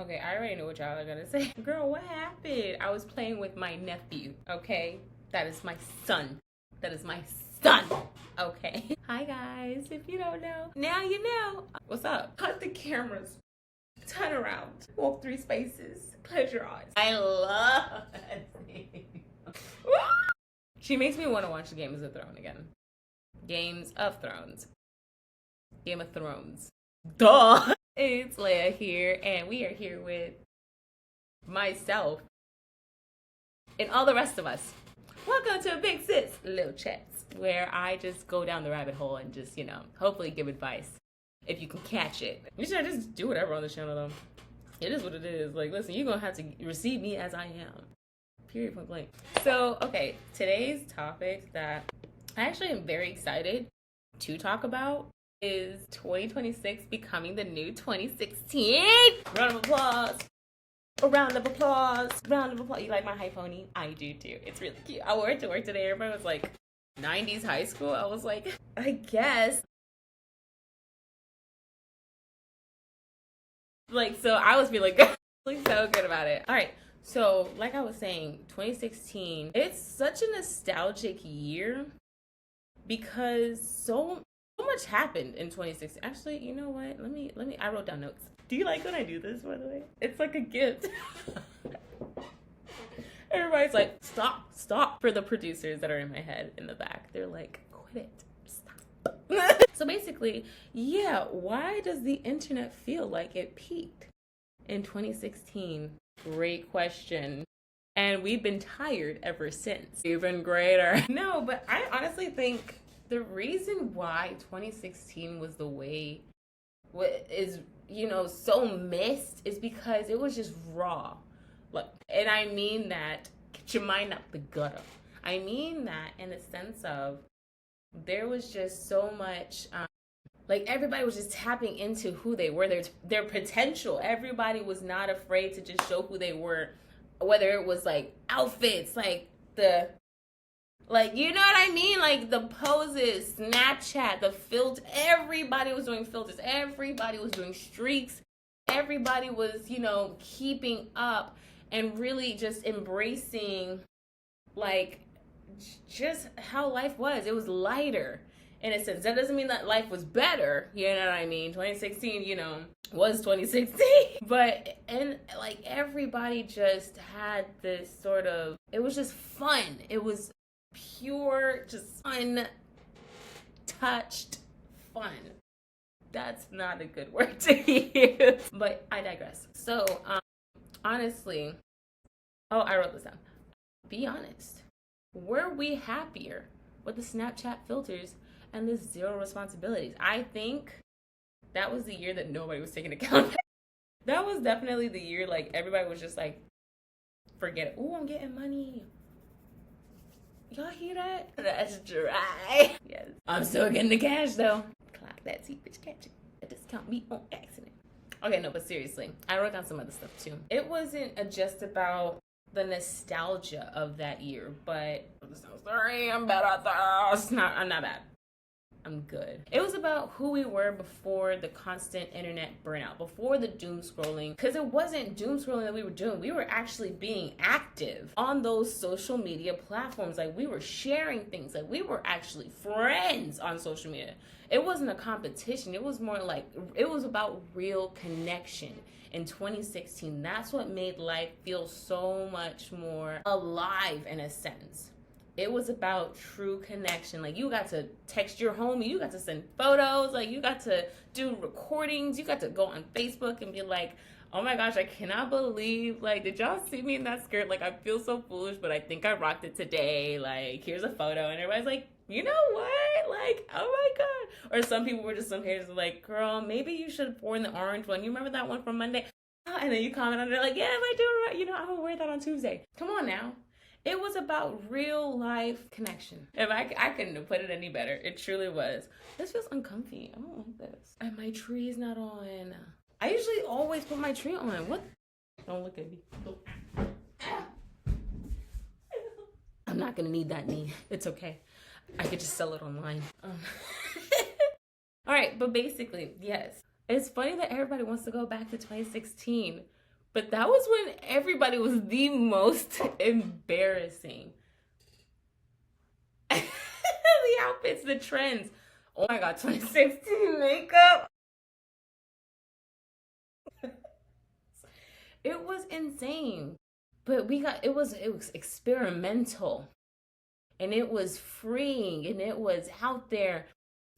Okay, I already know what y'all are gonna say. Girl, what happened? I was playing with my nephew, okay? That is my son. That is my son, okay? Hi guys, if you don't know, now you know. What's up? Cut the cameras. Turn around. Walk 3 spaces. Close your eyes. I love it. She makes me want to watch Games of Thrones again. Games of Thrones. Game of Thrones. Duh! It's Leia here, and we are here with myself and all the rest of us. Welcome to Big Sis, Lil Chats, where I just go down the rabbit hole and just, hopefully give advice if you can catch it. You should just do whatever on the channel, though. It is what it is. Like, listen, you're going to have to receive me as I am. Period, point blank. So, okay, today's topic that I actually am very excited to talk about is 2026 becoming the new 2016. Round of applause. A round of applause. Round of applause. You like my high pony? I do too. It's really cute. I wore it to work today. Everybody was like, 90s high school? I was like, I guess. Like, so I was feeling so good about it. All right. So, like I was saying, 2016, it's such a nostalgic year because so much happened in 2016. Actually, you know what? Let me, I wrote down notes. Do you like when I do this, by the way? It's like a gift. Everybody's like, stop for the producers that are in my head in the back. They're like, quit it. Stop. So basically, yeah, why does the internet feel like it peaked in 2016? Great question. And we've been tired ever since. Even greater. No, but I honestly think the reason why 2016 was the way is, so missed is because it was just raw. Look, and I mean that, get your mind out the gutter. I mean that in the sense of there was just so much, like everybody was just tapping into who they were, their potential. Everybody was not afraid to just show who they were, whether it was like outfits, like you know what I mean? Like the poses, Snapchat, the filter, everybody was doing filters. Everybody was doing streaks. Everybody was, keeping up and really just embracing like just how life was. It was lighter in a sense. That doesn't mean that life was better. You know what I mean? 2016, was 2016. But, and like everybody just had this sort of, it was just fun. It was pure, just untouched fun. That's not a good word to use, but I digress. So, honestly, I wrote this down. Be honest. Were we happier with the Snapchat filters and the zero responsibilities? I think that was the year that nobody was taking account. That was definitely the year, like, everybody was just like, forget it. Ooh, I'm getting money. Y'all hear that? That's dry. Yes. I'm still getting the cash, though. Clock that teeth, bitch, catch it. A discount me on accident. Okay, no, but seriously, I wrote down some other stuff, too. It wasn't just about the nostalgia of that year, but sorry, I'm bad at this. I'm not bad. I'm good. It was about who we were before the constant internet burnout, before the doom scrolling, because it wasn't doom scrolling that we were doing. We were actually being active on those social media platforms. Like we were sharing things. Like we were actually friends on social media. It wasn't a competition. It was more like, it was about real connection. In 2016, that's what made life feel so much more alive in a sense. It was about true connection. Like you got to text your homie, you got to send photos, like you got to do recordings, you got to go on Facebook and be like, oh my gosh, I cannot believe, like, did y'all see me in that skirt? Like, I feel so foolish, but I think I rocked it today. Like, here's a photo. And everybody's like, you know what? Like, oh my God. Or some people were just, some haters were like, girl, maybe you should have worn the orange one. You remember that one from Monday? And then you comment on it like, yeah, I do. I'm going to wear that on Tuesday. Come on now. It was about real life connection. If I couldn't have put it any better. It truly was. This feels uncomfy. I don't like this. And my tree is not on. I usually always put my tree on. What? Don't look at me. I'm not going to need that knee. It's okay. I could just sell it online. All right. But basically, yes. It's funny that everybody wants to go back to 2016. But that was when everybody was the most embarrassing. The outfits, the trends. Oh my god, 2016 makeup. It was insane. But it was experimental. And it was freeing and it was out there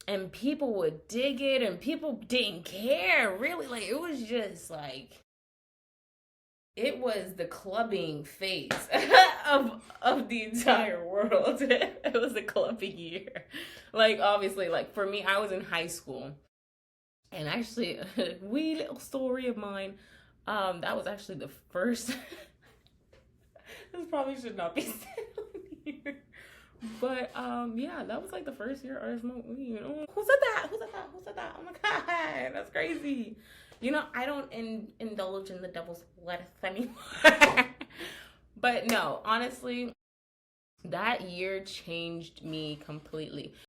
and people would dig it and people didn't care really. Like it was just like it was the clubbing phase of the entire world. It was a clubbing year. Like obviously, like for me, I was in high school, and actually, a wee little story of mine. That was actually the first. This probably should not be said on here. But yeah, that was like the first year I smoked weed. Oh, who said that? Who said that? Who said that? Oh my god, that's crazy. You know, I don't indulge in the devil's lettuce anymore. But no, honestly, that year changed me completely.